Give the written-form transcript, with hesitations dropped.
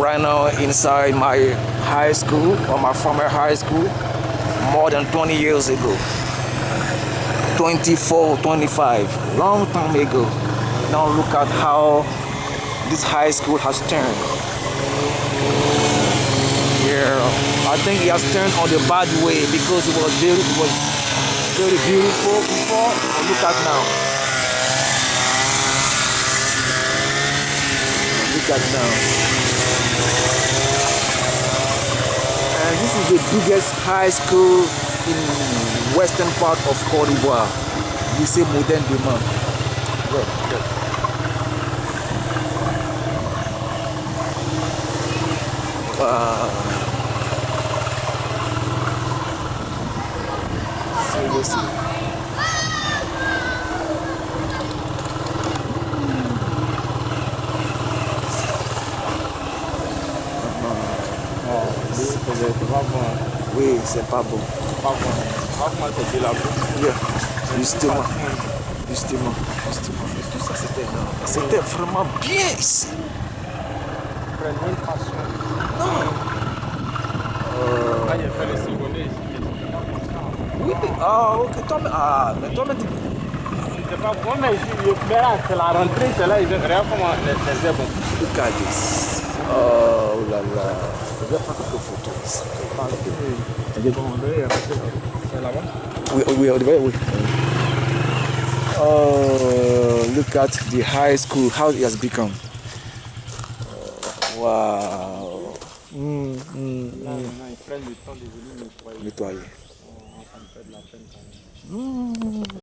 right now inside my high school, or my former high school, more than 20 years ago. 24, 25, long time ago. Now look at how this high school has turned. Yeah, I think it has turned on the bad way because it was very beautiful before. But look at now. Look at now. And this is the biggest high school in western part of Côte d'Ivoire. Lycee Moderne de Man. Look. Wow. Seriously. Oui, c'est pas bon. Yeah. Justement. Tout ça, c'était vraiment bien ici. Non. Oui, ok. Mais toi, c'est pas bon, mais c'est la rentrée, c'est là, ils regarde comment les herbes. Look at this. Oh là là. Je vais prendre quelques photos ici. C'est là-bas? Oui. Oh, look at the high school, how it has become. Wow. Non, ils prennent le temps de venir nettoyer. Nettoyer. Ça me fait de la peine quand même.